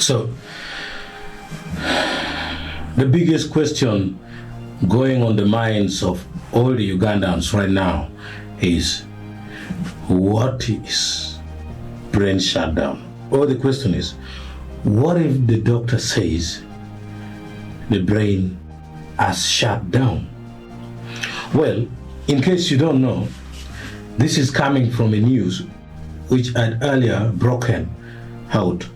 So, the biggest question going on the minds of all the Ugandans right now is, what is brain shutdown? Or the question is, what if the doctor says the brain has shut down? Well, in case you don't know, this is coming from a news which had earlier broken out,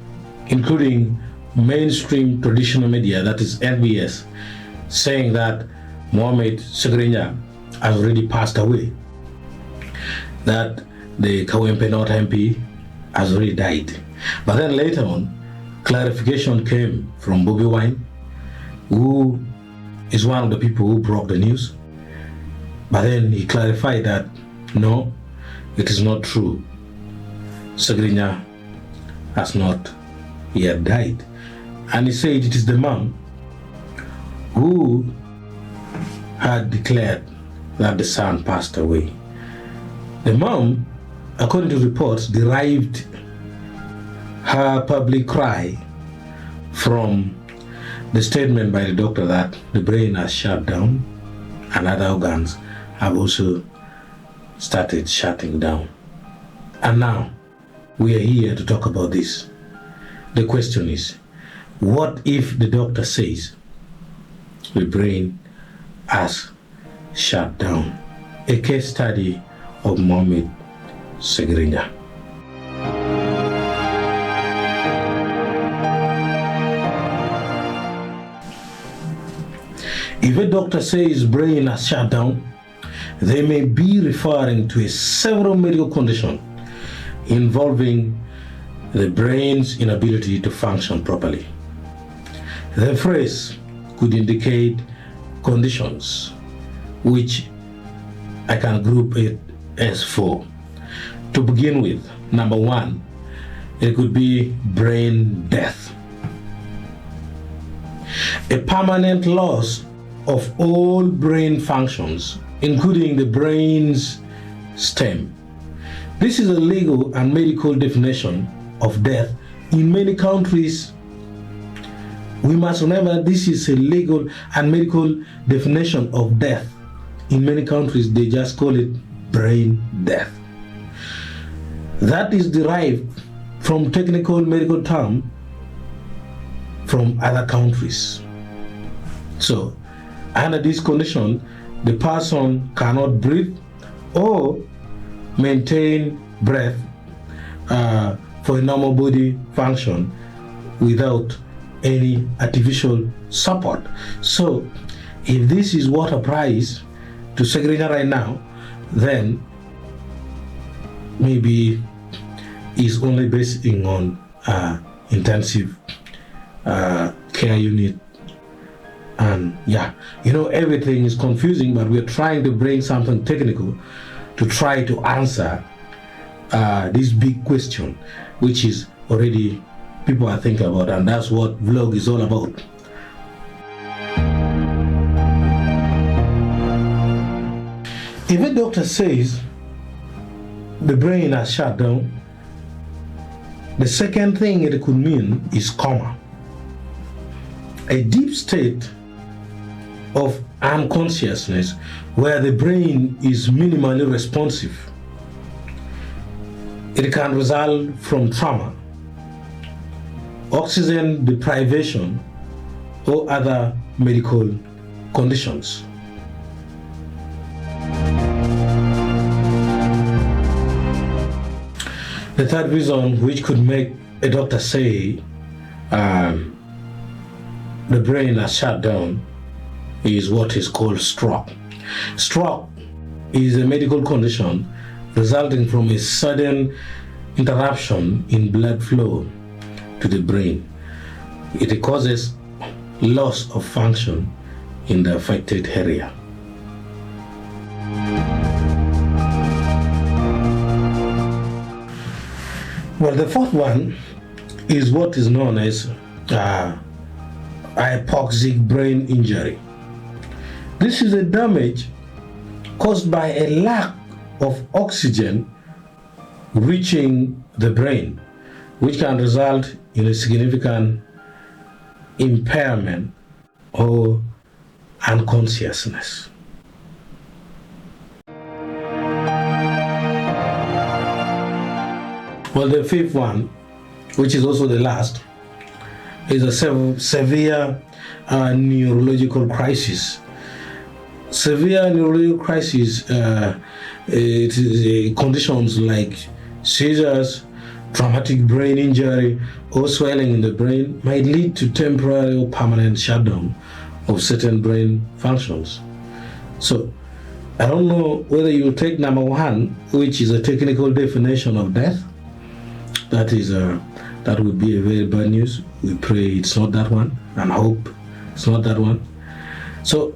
including mainstream traditional media, that is NBS, saying that Ssegirinya has already passed away, that the Kawempe North MP has already died. But then later on, clarification came from Bobby Wine, who is one of the people who broke the news. But then he clarified that no, it is not true. Ssegirinya has not yet died. And he said it is the mom who had declared that the son passed away. The mom, according to reports, derived her public cry from the statement by the doctor that the brain has shut down and other organs have also started shutting down. And now we are here to talk about this. The question is, what if the doctor says the brain has shut down? A case study of Mohammed Ssegirinya. If a doctor says brain has shut down, they may be referring to a several medical condition involving the brain's inability to function properly. The phrase could indicate conditions which I can group it as four. To begin with, number one, it could be brain death. A permanent loss of all brain functions, including the brain's stem. This is a legal and medical definition of death in many countries. We must remember this is a legal and medical definition of death. In many countries, they just call it brain death. That is derived from technical medical term from other countries. So, under this condition, the person cannot breathe or maintain breath for a normal body function without any artificial support. So, if this is what applies to Ssegirinya right now, then maybe is only basing on intensive care unit. And yeah, everything is confusing, but we're trying to bring something technical to try to answer this big question, which is already people are thinking about, and that's what vlog is all about. If a doctor says the brain has shut down, the second thing it could mean is coma, a deep state of unconsciousness where the brain is minimally responsive. It can result from trauma, oxygen deprivation, or other medical conditions. The third reason which could make a doctor say the brain has shut down is what is called stroke. Stroke is a medical condition resulting from a sudden interruption in blood flow to the brain. It causes loss of function in the affected area. Well, the fourth one is what is known as hypoxic brain injury. This is a damage caused by a lack of oxygen reaching the brain, which can result in a significant impairment or unconsciousness. Well, the fifth one, which is also the last, is a severe neurological crisis. Severe neurological crisis, it is conditions like seizures, traumatic brain injury, or swelling in the brain might lead to temporary or permanent shutdown of certain brain functions. So, I don't know whether you take number one, which is a technical definition of death. That is that would be a very bad news. We pray it's not that one, and hope it's not that one. So,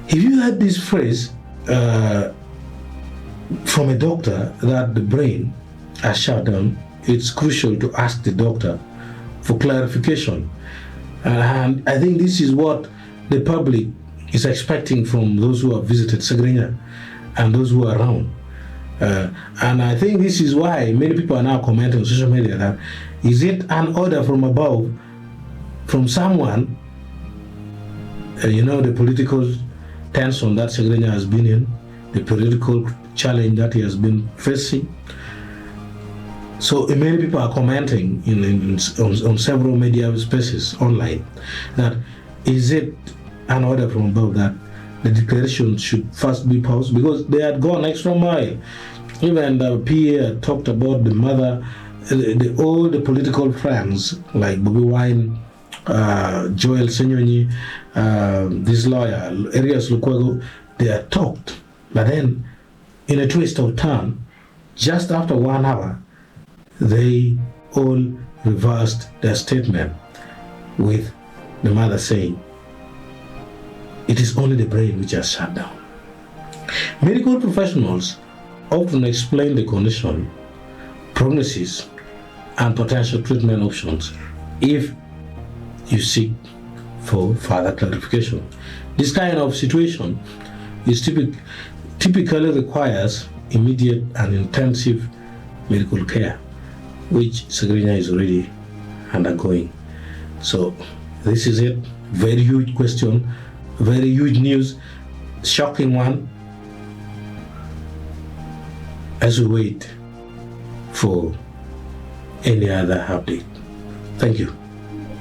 if you had this phrase from a doctor that the brain has shut down, it's crucial to ask the doctor for clarification. And I think this is what the public is expecting from those who have visited Ssegirinya and those who are around. And I think this is why many people are now commenting on social media that is it an order from above, from someone, the political tension that Ssegirinya has been in, the political challenge that he has been facing. So many people are commenting on several media spaces online that is it an order from above that the declaration should first be paused, because they had gone extra mile. Even the PA talked about the mother, all the political friends like Bobby Wine, Joel Senyonyi, this lawyer, Arias Lukwego, they had talked. But then, in a twist of turn, just after 1 hour, they all reversed their statement with the mother saying, it is only the brain which has shut down. Medical professionals often explain the condition, prognosis, and potential treatment options if you seek for further clarification. This kind of situation is typically requires immediate and intensive medical care, which Ssegirinya is already undergoing. So this is it. Very huge question, very huge news, shocking one, as we wait for any other update. Thank you.